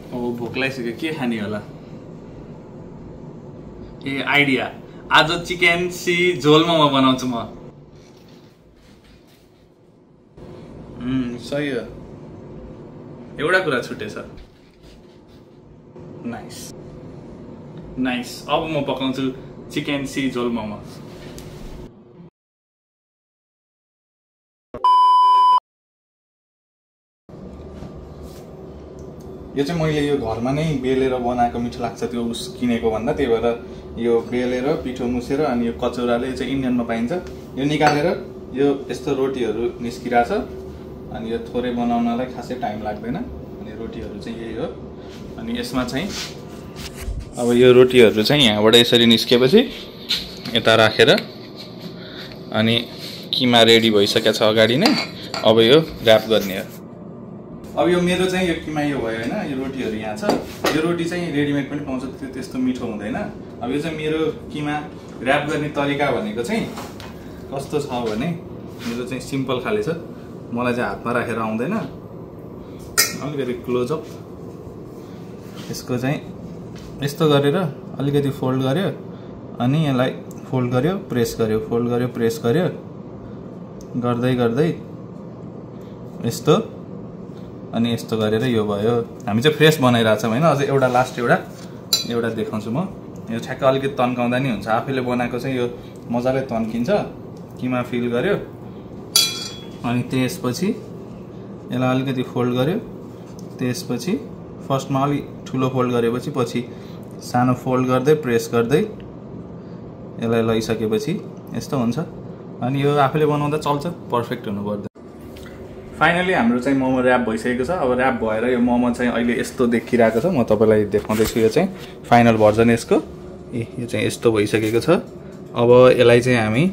अब भोक लागिसक्यो के खाने होला ए आइडिया आज चिकन सी झोल मोमो बनाउँछु म सही हो एउटा कुरा छुटेछ नाइस नाइस अब म पकाउँछु चिकन सी झोल मोमो यो चाहिँ मैले यो घरमा नै बेलेर बनाएको मिठो लाग्छ त्यो उस किनेको भन्दा त्यही भएर यो बेलेर पिठो मुसेर अनि यो कचौराले चाहिँ इन्डियनमा पाइन्छ यो निकालेर यो यस्तो रोटीहरू निस्किरहेछ अनि यो थोरै बनाउनलाई खासै टाइम लाग्दैन अनि रोटीहरू चाहिँ यही हो अनि यसमा चाहिँ अब यो रोटीहरू चाहिँ यहाँबाट यसरी निस्केपछि यता राखेर अनि किमा रेडी भइसकेको छ अगाडि नै अब यो र्याप गर्ने हो अब यो मेरो चाहिँ यो किमा यो भयो हैन यो रोटीहरू यहाँ छ यो रोटी चाहिँ रेडीमेड पनि पाउँछ त्यो त्यस्तो मिठो हुँदैन अब यो चाहिँ मेरो किमा र्याप गर्ने तरिका भनेको चाहिँ कस्तो छ भने मेरो चाहिँ सिम्पल खाले छ मलाई चाहिँ हातमा राखेर आउँदैन अलिकति क्लोज अप यसको चाहिँ यस्तो गरेर अलिकति फोल्ड गर्यो अनि यसलाई फोल्ड गर्यो प्रेस गर्यो फोल्ड गर्यो प्रेस गर्यो गर्दै गर्दै यस्तो अनि यस्तो गरेर यो भयो हामी चाहिँ फ्रेस बनाइरहेको छौँ हैन अझ एउटा लास्ट एउटा देखाउँछु म यो ठ्याक्क अलिकति तन्काउँदा नि हुन्छ आफैले बनाएको चाहिँ यो मजाले तन्किन्छ किमा फिल गर्यो अनि त्यसपछि यसलाई अलिकति फोल्ड गर्यो त्यसपछि फर्स्टमा अलि ठुलो फोल्ड गरेपछि पछि सानो फोल्ड गर्दै प्रेस गर्दै यसलाई लैसकेपछि यस्तो हुन्छ अनि यो आफैले बनाउँदा चल्छ पर्फेक्ट हुनु पर्दैन फाइनली हाम्रो चाहिँ मोमो र्याप भइसकेको छ अब र्याप भएर यो मोमो चाहिँ अहिले यस्तो देखिरहेको छ म तपाईलाई देखाउँदैछु यो चाहिँ फाइनल भर्जन यसको यो चाहिँ यस्तो भइसकेको छ अब यसलाई चाहिँ हामी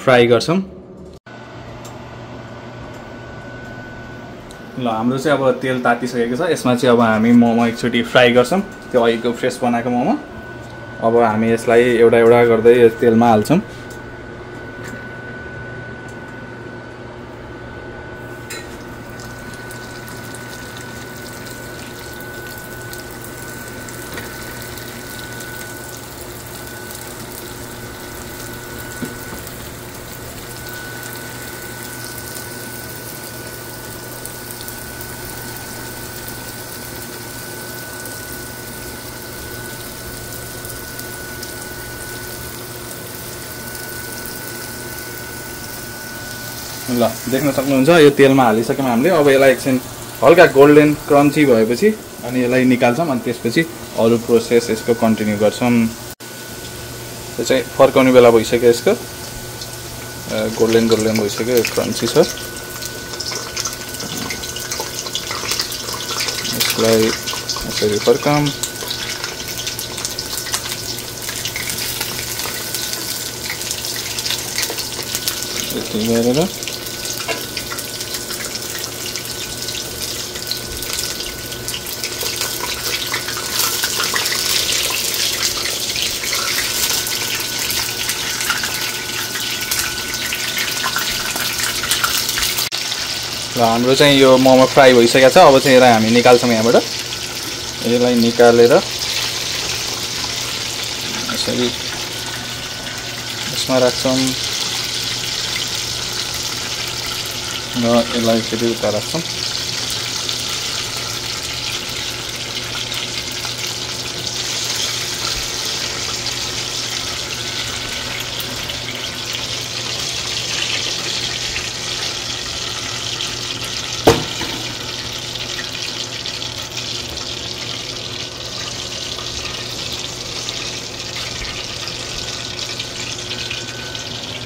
फ्राई गर्छौं ल हाम्रो चाहिँ अब तेल तातिसकेको छ यसमा चाहिँ अब हामी मोमो एकचोटी फ्राई गर्छौं त्यो अहिलेको फ्रेस बनाएको मोमो अब हामी यसलाई एउटा एउटा गर्दै तेलमा हाल्छौं ल देख्न सक्नुहुन्छ यो तेलमा हालिसक्यौं हामीले अब यसलाई एकछिन हल्का गोल्डन क्रन्ची भएपछि अनि यसलाई निकाल्छौं अनि त्यसपछि अरु प्रोसेस यसको कन्टिन्यु गर्छौं यो चाहिँ फर्काउने बेला भइसक्यो यसको गोल्डन भइसक्यो क्रन्ची छ यसलाई यसरी फर्काम यति गरेर हाम्रो चाहिँ यो मोमो फ्राई भइसकेको छ अब चाहिँ यसलाई हामी निकाल्छौं यहाँबाट यसलाई निकालेर यसरी यसमा राख्छौं र यसलाई फेरि उता राख्छौं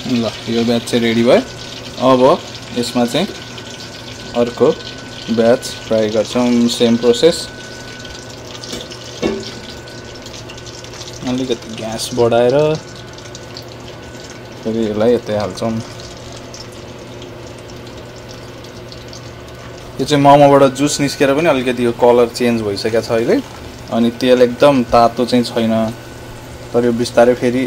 ल यो ब्याच चाहिँ रेडी भयो अब यसमा चाहिँ अर्को ब्याच फ्राई गर्छौं सेम प्रोसेस अलिकति ग्यास बढाएर फेरि यसलाई यतै हाल्छौं यो चाहिँ मोमोबाट जुस निस्केर पनि अलिकति यो कलर चेन्ज भइसकेको छ अहिले अनि तेल एकदम तातो चाहिँ छैन तर यो बिस्तारै फेरि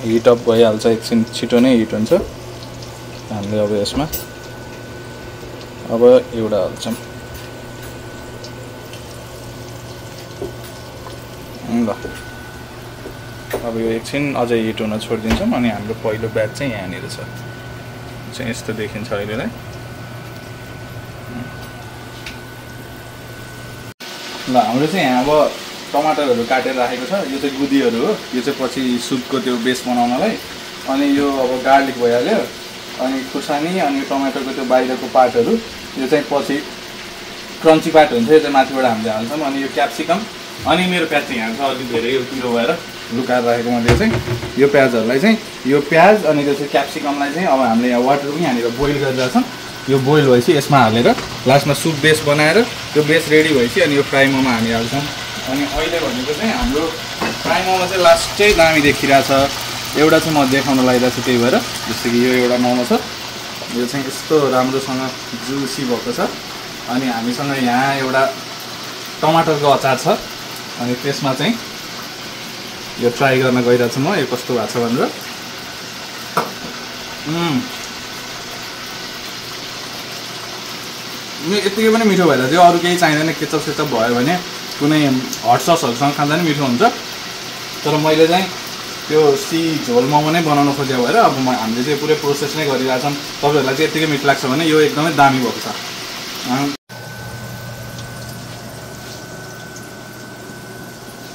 हिट अप भइहाल्छ एकछिन छिटो नै हिट हुन्छ हामीले अब यसमा अब एउटा हाल्छौं ल अब यो एकछिन अझै हिट हुन छोडिदिन्छौँ अनि हाम्रो पहिलो ब्याच चाहिँ यहाँनिर छ चाहिँ यस्तो देखिन्छ अहिलेलाई ल हाम्रो चाहिँ यहाँ अब टमाटरहरू काटेर राखेको छ यो चाहिँ गुदीहरू हो यो चाहिँ पछि सुपको त्यो बेस बनाउनलाई अनि यो अब गार्लिक भइहाल्यो अनि खुर्सानी अनि टमाटरको त्यो बाहिरको पार्टहरू यो चाहिँ पछि क्रन्ची पार्ट हुन्छ यो चाहिँ माथिबाट हामीले हाल्छौँ अनि यो क्याप्सिकम अनि मेरो प्याज चाहिँ यहाँ छ अलिक धेरै यो पिरो भएर लुकाएर राखेको मैले चाहिँ यो प्याजहरूलाई चाहिँ यो प्याज अनि त्यो चाहिँ क्याप्सिकमलाई चाहिँ अब हामीले यहाँ वाटर पनि यहाँनिर बोइल गरिरहेछौँ यो बोइल भएपछि यसमा हालेर लास्टमा सुप बेस बनाएर त्यो बेस रेडी भएपछि अनि यो फ्राई मोमो हामी हाल्छौँ अनि अहिले भनेको चाहिँ हाम्रो फ्राई मोमो चाहिँ लास्ट चाहिँ दामी देखिरहेछ एउटा चाहिँ म देखाउन लागिरहेको छु त्यही भएर जस्तो कि यो एउटा मोमो छ यो चाहिँ यस्तो राम्रोसँग जुसी भएको छ अनि हामीसँग यहाँ एउटा टमाटरको अचार छ अनि त्यसमा चाहिँ यो ट्राई गर्न गइरहेको छु म यो कस्तो भएको छ भनेर यतिकै पनि मिठो भएर थियो अरू केही चाहिँदैन केचप सेचप भयो भने कुनै हट ससहरूसँग खाँदा पनि मिठो हुन्छ तर मैले चाहिँ त्यो झोल मोमो नै बनाउन खोजेको भएर अब हामीले चाहिँ पुरै प्रोसेस नै गरिरहेछौँ तपाईँहरूलाई चाहिँ यतिकै मिठो लाग्छ भने यो एकदमै दामी भएको छ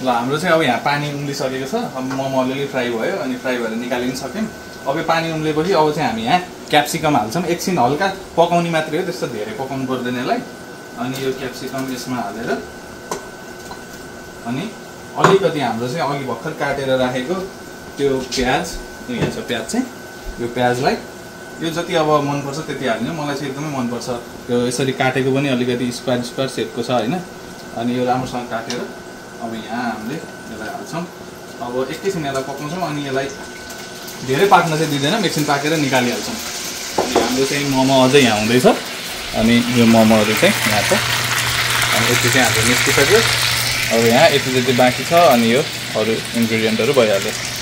ल हाम्रो चाहिँ अब यहाँ पानी उम्लिसकेको छ अब मोमो अलिअलि फ्राई भयो अनि फ्राई भएर निकालि पनि सक्यौँ अब यो पानी उम्लेपछि अब चाहिँ हामी यहाँ क्याप्सिकम हाल्छौँ एकछिन हल्का पकाउने मात्रै हो त्यस्तो धेरै पकाउनु पर्दैन यसलाई अनि यो क्याप्सिकम यसमा हालेर अनि अलिकति हाम्रो चाहिँ अघि भर्खर काटेर राखेको त्यो प्याज यहाँ छ प्याज चाहिँ यो प्याजलाई यो जति अब मनपर्छ त्यति हाल्ने मलाई चाहिँ एकदमै मनपर्छ यो यसरी काटेको पनि अलिकति स्क्वायर स्क्वायर सेपको छ होइन अनि यो राम्रोसँग काटेर अब यहाँ हामीले यसलाई हाल्छौँ अब एकैछिन यसलाई पकाउँछौँ अनि यसलाई धेरै पाक्न चाहिँ दिँदैनौँ एकछिन पाकेर निकालिहाल्छौँ अनि हाम्रो चाहिँ मोमो अझै यहाँ हुँदैछ अनि यो मोमोहरू चाहिँ यहाँ छ अनि यति चाहिँ हाम्रो निस्किसक्यो अब यहाँ यति जति बाँकी छ अनि यो अरू इन्ग्रिडियन्टहरू भइहाल्यो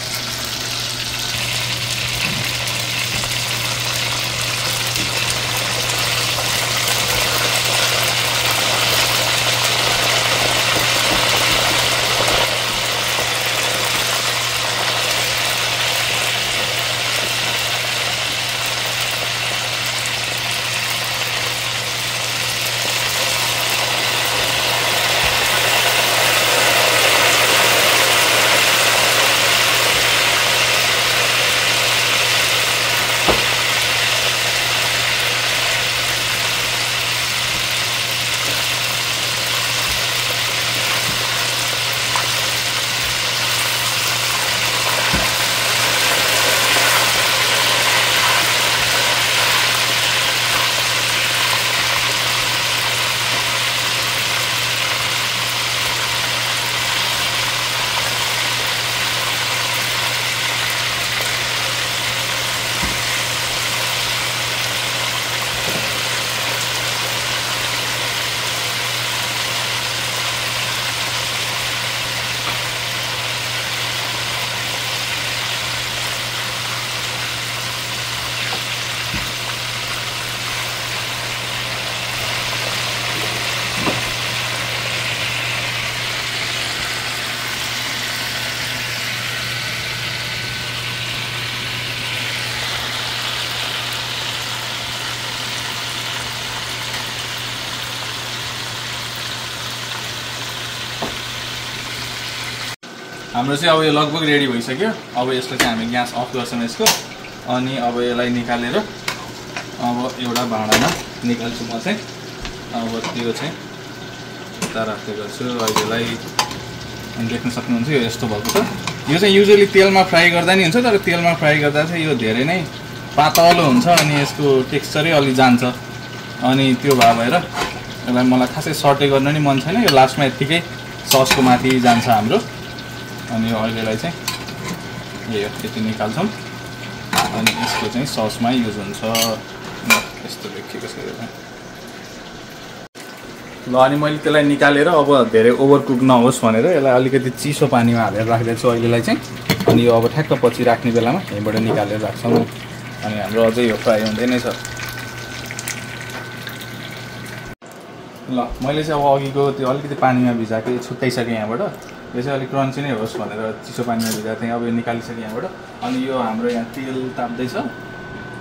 हाम्रो चाहिँ अब यो लगभग रेडी भइसक्यो अब यसलाई चाहिँ हामी ग्यास अफ गर्छौँ यसको अनि अब यसलाई निकालेर अब एउटा भाँडामा निकाल्छु म चाहिँ अब त्यो चाहिँ यता राख्दै गर्छु अहिलेलाई अनि देख्न सक्नुहुन्छ यो यस्तो भएको छ यो चाहिँ युजुअली तेलमा फ्राई गर्दा नि हुन्छ तर तेलमा फ्राई गर्दा चाहिँ यो धेरै नै पातलो हुन्छ अनि यसको टेक्सचरै अलि जान्छ अनि त्यो भएर यसलाई मलाई खासै सर्टे गर्न नि मन छैन यो लास्टमा यतिकै ससको माथि जान्छ हाम्रो अनि यो अहिलेलाई चाहिँ यति निकाल्छौँ अनि यसको चाहिँ ससमा युज हुन्छ यस्तो लेखिएको छ ल अनि मैले त्यसलाई निकालेर अब धेरै ओभरकुक नहोस् भनेर यसलाई अलिकति चिसो पानीमा हालेर राखिदिएको छु अहिलेलाई चाहिँ अनि यो अब ठ्याक्क पछि राख्ने बेलामा यहीँबाट निकालेर राख्छौँ अनि हाम्रो अझै यो फ्राई हुँदै नै छ ल मैले चाहिँ अब अघिको त्यो अलिकति पानीमा भिजाएको छुट्याइसकेँ यहाँबाट यो चाहिँ अलिक क्रन्ची नै होस् भनेर चिसो पानीमा भिजाएको थिएँ। अब यो निकालिसकेँ यहाँबाट। अनि यो हाम्रो यहाँ तेल ताप्दैछ।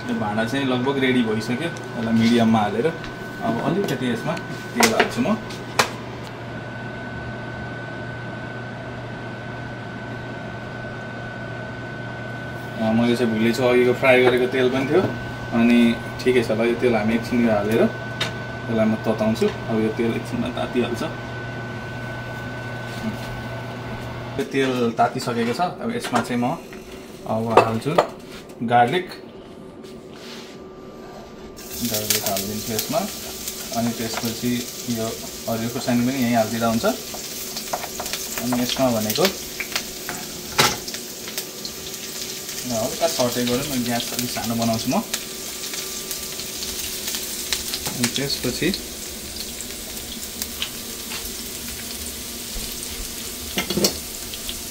यो भाँडा चाहिँ लगभग रेडी भइसक्यो। यसलाई मिडियममा हालेर अब अलिकति यसमा तेल हाल्छु म। मैले चाहिँ भुलेछु अघिको फ्राई गरेको तेल पनि थियो। अनि ठिकै छ ल, यो तेल हामी एकछिन यो हालेर यसलाई म तताउँछु। अब यो तेल एकछिनमा तातिहाल्छ। यो तेल तातिसकेको छ। अब यसमा चाहिँ म अब हाल्छु गार्लिक हालिदिन्छु यसमा। अनि त्यसपछि यो हरियो खुर्सानी पनि यहीँ हालिदिँदा हुन्छ। अनि यसमा भनेको हल्का सर्टे गरेर म ग्यास अलिक सानो बनाउँछु म। अनि त्यसपछि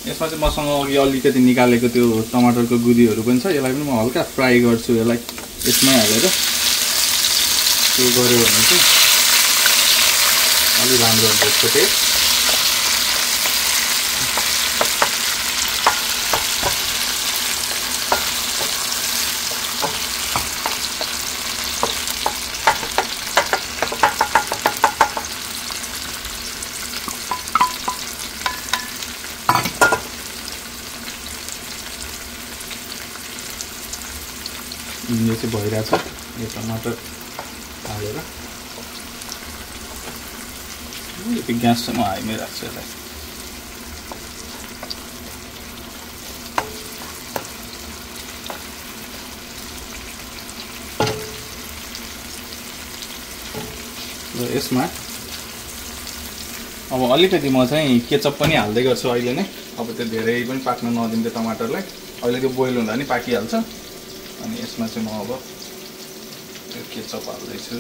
यसमा चाहिँ मसँग अघि अलिकति निकालेको त्यो टमाटरको गुदीहरू पनि छ। यसलाई पनि म हल्का फ्राई गर्छु। यसलाई यसमै हालेर त्यो गऱ्यो भने चाहिँ अलि राम्रो हुन्छ यसको टेस्ट। यो चाहिँ भइरहेछ। यो टमाटर हालेर यति ग्यास चाहिँ म हाईमै राख्छु यसलाई। र यसमा अब अलिकति म चाहिँ केचप पनि हाल्दै गर्छु अहिले नै। अब त्यो धेरै पनि पाक्न नदिन्छ टमाटरलाई। अहिले त्यो बोइल हुँदा नि पाकिहाल्छ। अनि यसमा चाहिँ म अब त्यो केचप हाल्दैछु।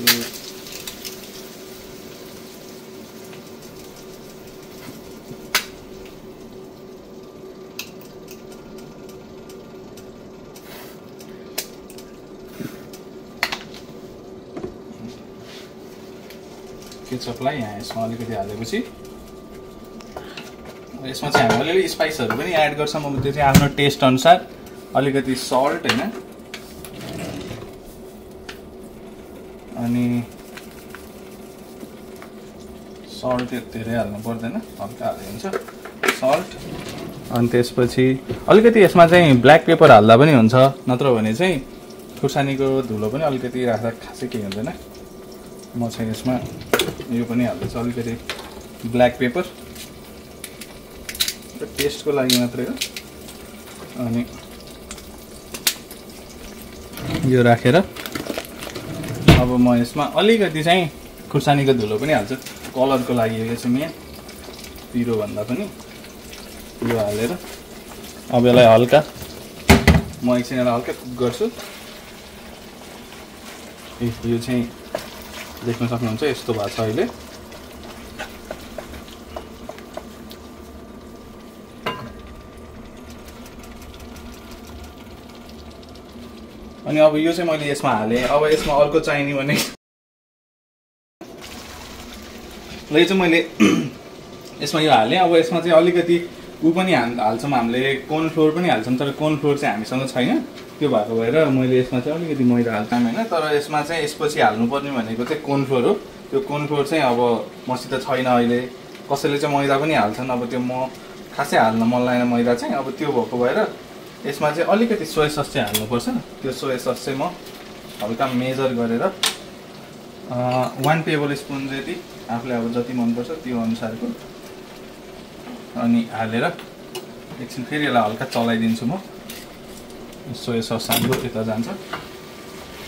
केचपलाई यहाँ यसमा अलिकति हालेपछि यसमा चाहिँ हामी अलिअलि स्पाइसहरू पनि एड गर्छौँ। अब त्यो चाहिँ आफ्नो टेस्ट अनुसार अलिकति सल्ट हैन, अनि सल्ट धेरै हाल्नु पर्दैन, हल्का हाले हुन्छ सल्ट। अनि त्यसपछि अलिकति यसमा चाहिँ ब्ल्याक पेपर हाल्दा पनि हुन्छ, नत्र भने चाहिँ खुर्सानीको धुलो पनि अलिकति राख्दा खासै केही हुँदैन। म चाहिँ यसमा यो पनि हाल्दैछु अलिकति ब्ल्याक पेपर, टेस्टको लागि मात्रै हो। अनि यो राखेर अब म यसमा अलिकति चाहिँ खुर्सानीको धुलो पनि हाल्छु कलरको लागि। यो चाहिँ मेन पिरो भन्दा पनि यो हालेर अब यसलाई हल्का म एकछिन यसलाई हल्का कुक गर्छु। यो चाहिँ देख्न सक्नुहुन्छ यस्तो भएको छ अहिले। अनि अब यो चाहिँ मैले यसमा हालेँ। अब यसमा अर्को चाहिने भने यो चाहिँ मैले यसमा यो हालेँ। अब यसमा चाहिँ अलिकति ऊ पनि हाल्छौँ हामीले, कर्न फ्लोर पनि हाल्छौँ, तर कर्न फ्लोर चाहिँ हामीसँग छैन। त्यो भएको भएर मैले यसमा चाहिँ अलिकति मैदा हाल्छौँ होइन, तर यसमा चाहिँ यसपछि हाल्नुपर्ने भनेको चाहिँ कर्न फ्लोर हो। त्यो कर्न फ्लोर चाहिँ अब मसित छैन अहिले। कसैले चाहिँ मैदा पनि हाल्छन्, अब त्यो म खासै हाल्न मन लागेन मैदा चाहिँ। अब त्यो भएको भएर यसमा चाहिँ अलिकति सोया सस चाहिँ हाल्नुपर्छ। त्यो सोया सस चाहिँ म हल्का मेजर गरेर 1 टेबल स्पुन जति आफूले अब जति मनपर्छ त्यो अनुसारको अनि हालेर एकछिन फेरि यसलाई हल्का चलाइदिन्छु म। सोया सस हाम्रो यता जान्छ।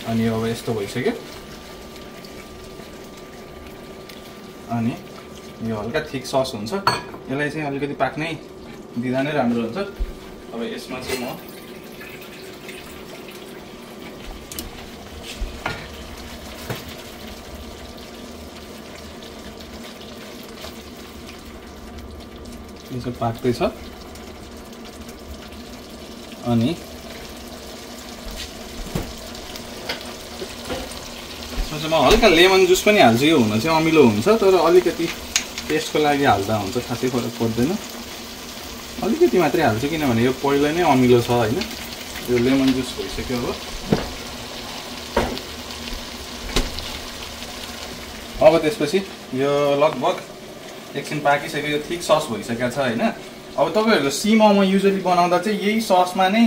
अनि अब यस्तो भइसक्यो। अनि यो हल्का थिक सस हुन्छ, यसलाई चाहिँ अलिकति पाक्नै दिँदा नै राम्रो हुन्छ। अब यसमा चाहिँ म यो चाहिँ पाक्दैछ। अनि यसमा चाहिँ म हल्का लेमन जुस पनि हाल्छु। यो हुन चाहिँ अमिलो हुन्छ, तर अलिकति टेस्टको लागि हाल्दा हुन्छ, खासै फरक पर्दैन। अलिकति मात्रै हाल्छु किनभने यो पहिला नै अमिलो छ हैन। यो लेमन जुस भइसक्यो हो। अब त्यसपछि यो लगभग एकछिन पाकिसक्यो, यो थिक सस भइसकेको छ हैन। अब तपाईहरुको सी मोमो युजुअली बनाउँदा चाहिँ यही ससमा नै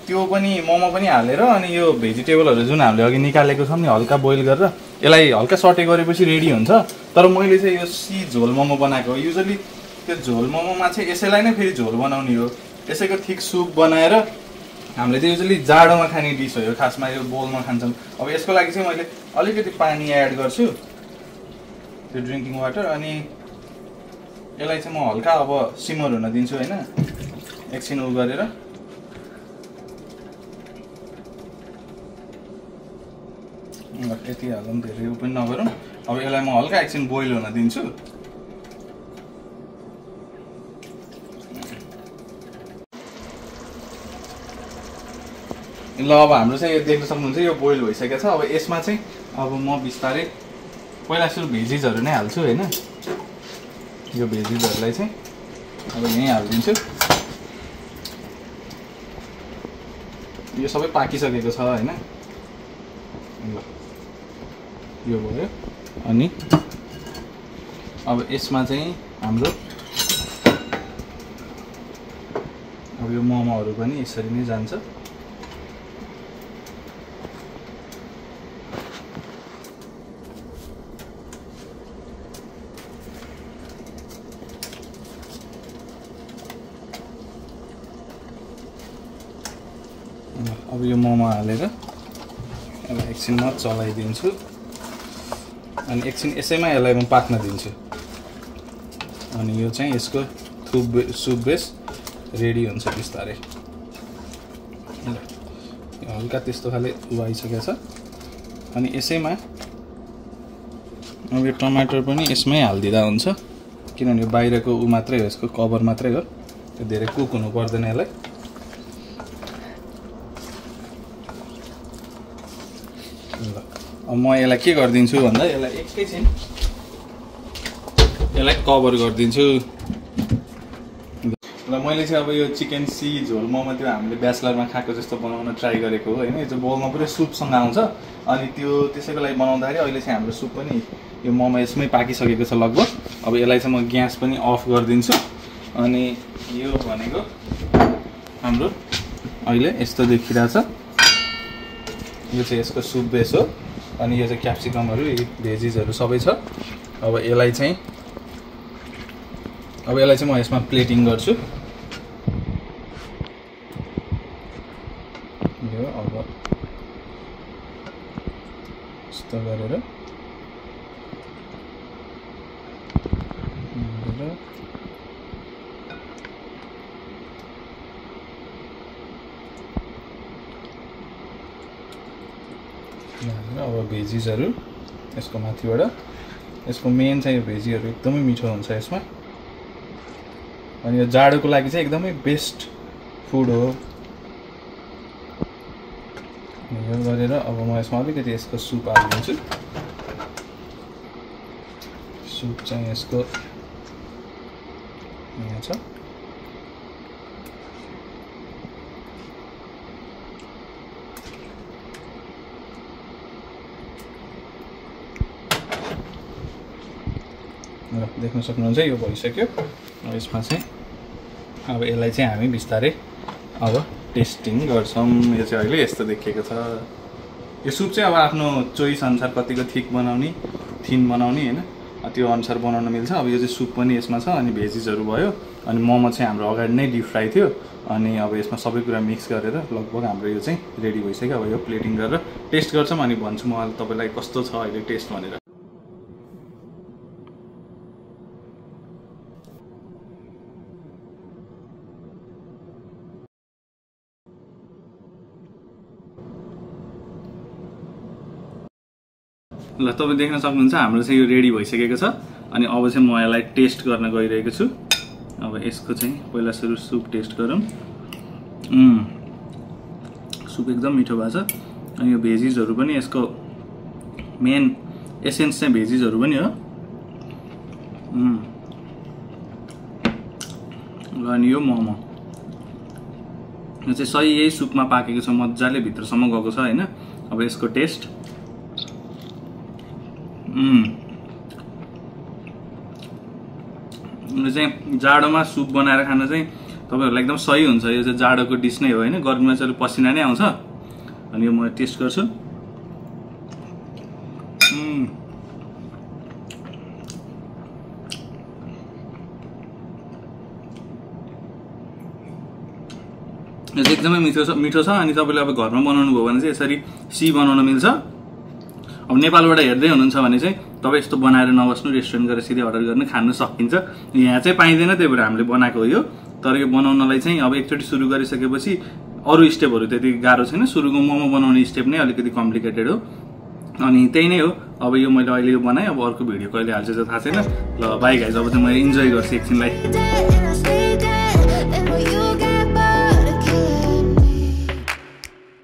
त्यो पनि मोमो पनि हालेर अनि यो भेजिटेबलहरु जुन हामीले अघि निकालेको छौं नि हल्का बोइल गरेर यसलाई हल्का सटे गरेपछि रेडी हुन्छ। तर मैले चाहिँ यो सी झोल मोमो बनाएको। युजुअली त्यो झोल मोमोमा चाहिँ यसैलाई नै फेरि झोल बनाउने हो। यसैको थिक सुप बनाएर हामीले चाहिँ युजुअली जाडोमा खाने डिस हो यो, खासमा यो बोलमा खान्छौँ। अब यसको लागि चाहिँ मैले अलिकति पानी एड गर्छु, त्यो ड्रिङ्किङ वाटर, अनि यसलाई चाहिँ म हल्का अब सिमर हुन दिन्छु हैन, एकछिन उ गरेर। यति हालौँ, धेरै उ पनि नगरौँ। अब यसलाई म हल्का एकछिन बोइल हुन दिन्छु। ल अब हाम्रो चाहिँ यो देख्न सक्नुहुन्छ यो बोइल भइसकेको छ। अब यसमा चाहिँ अब म बिस्तारै पहिला सुरु भेजिजहरु नै हाल्छु हैन। यो भेजिजहरुलाई चाहिँ अब यही हाल्दिन्छु। यो सबै पाकिसकेको छ हैन। ल यो भयो। अनि अब यसमा चाहिँ हाम्रो अब यो मोमोहरु पनि यसरी नै जान्छ। अब यो मोमो हालेर यसलाई एकछिन म चलाइदिन्छु अनि एकछिन यसैमा यसलाई म पाक्न दिन्छु। अनि यो चाहिँ यसको सुप बेस रेडी हुन्छ बिस्तारै। ल हल्का त्यस्तो खाले उबाइसकेको छ। अनि यसैमा अब यो टमाटर पनि यसमै हाल्दिदा हुन्छ किनभने यो बाहिरको उ मात्रै हो, यसको कभर मात्रै हो, त्यो धेरै कुक हुनु पर्दैन यसलाई। अब म यसलाई के गर्दिन्छु भन्दा यसलाई एकैछिन यसलाई कभर गर्दिन्छु। ल मैले चाहिँ अब यो चिकन सी झोल मोमो त्यो हामीले ब्याचलरमा खाएको जस्तो बनाउन ट्राई गरेको हो हैन। यो चाहिँ बोलमा पुरै सुपसँग आउँछ अनि त्यो त्यसैको लागि बनाउँदाखेरि अहिले चाहिँ हाम्रो सुप पनि यो मोमो यसमै पाकिसकेको छ लगभग। अब यसलाई चाहिँ म ग्यास पनि अफ गरिदिन्छु। अनि यो भनेको हाम्रो अहिले यस्तो देखिरहेछ। यो चाहिँ यसको सुप बेस हो अनि यो चाहिँ क्याप्सिकमहरु भेजिजहरु सबै छ। अब यसलाई चाहिँ म यसमा प्लेटिङ गर्छु। यो अब यस्तो गरेर अब भेजिजहरु यसको माथिबाट, यसको मेन चाहिँ यो भेजीहरु एकदमै मिठो हुन्छ यसमा। अनि यो जाडोको लागि चाहिँ एकदमै बेस्ट फुड हो। यो गरेर अब म यसमा अलिकति यसको सुप हाल्दिन्छु। सुप चाहिँ यसको यहाँ छ। ल देख्न सक्नुहुन्छ यो भइसक्यो। अब यसमा चाहिँ अब यसलाई चाहिँ हामी बिस्तारै अब टेस्टिङ गर्छौं। यो चाहिँ अहिले यस्तो देखिएको छ। यो सुप चाहिँ अब आफ्नो चोइस अनुसार कतिको थिक बनाउने, थिन बनाउने हैन, त्यो अनुसार बनाउन मिल्छ। अब यो चाहिँ सुप पनि यसमा छ अनि भेजिजहरु भयो अनि मोमो चाहिँ हाम्रो अगाडि नै डिप फ्राई थियो अनि अब यसमा सबै कुरा मिक्स गरेर लगभग हाम्रो यो चाहिँ रेडी भइसक्यो। अब यो प्लेटिङ गरेर टेस्ट गर्छौं अनि भन्छु म तपाईलाई कस्तो छ अहिले टेस्ट भनेर। ल तपाईं देख्न सक्नुहुन्छ हाम्रो चाहिँ यो रेडी भइसकेको छ अनि अब चाहिँ म यसलाई टेस्ट गर्न गइरहेको छु। अब यसको चाहिँ पहिला सुरु सुप टेस्ट गरौँ। सुप एकदम मिठो भएको छ अनि यो भेजिजहरु पनि यसको मेन एसेन्स चाहिँ भेजिजहरु पनि हो। अनि यो मोमो यो चाहिँ सही यही सुपमा पाकेको छ, मजाले भित्रसम्म गएको छ हैन। अब यसको टेस्ट यो चाहिँ जाडोमा सुप बनाएर खान चाहिँ तपाईहरुलाई एकदम सही हुन्छ। यो चाहिँ जाडोको डिश नै हो हैन, गर्मीमा चाहिँ पसिना नै आउँछ। अनि यो म टेस्ट गर्छु। यो चाहिँ एकदमै मिठो छ। अनि तपाईले अब घरमा बनाउनु भयो भने चाहिँ यसरी सी बनाउन मिल्छ। अब नेपालबाट हेर्दै हुनुहुन्छ भने चाहिँ तपाई यस्तो बनाएर नबस्नु, रेस्टुरेन्ट गएर सिधै अर्डर गर्न खान सकिन्छ। यहाँ चाहिँ पाइदैन, त्यही भएर हामीले बनाएको हो यो। तर यो बनाउनलाई चाहिँ अब एकचोटी सुरु गरिसकेपछि अरु स्टेपहरु त्यति गाह्रो छैन। सुरुको मोमो बनाउने स्टेप नै अलिकति कम्प्लिकेटेड हो। अनि त्यही नै हो। अब यो मैले अहिले यो बनाएँ, अब अर्को भिडियो कहिले हाल्छु थाहा छैन। ल बाइ गाइज, अब चाहिँ म इन्जोय गर्छु एकछिनलाई।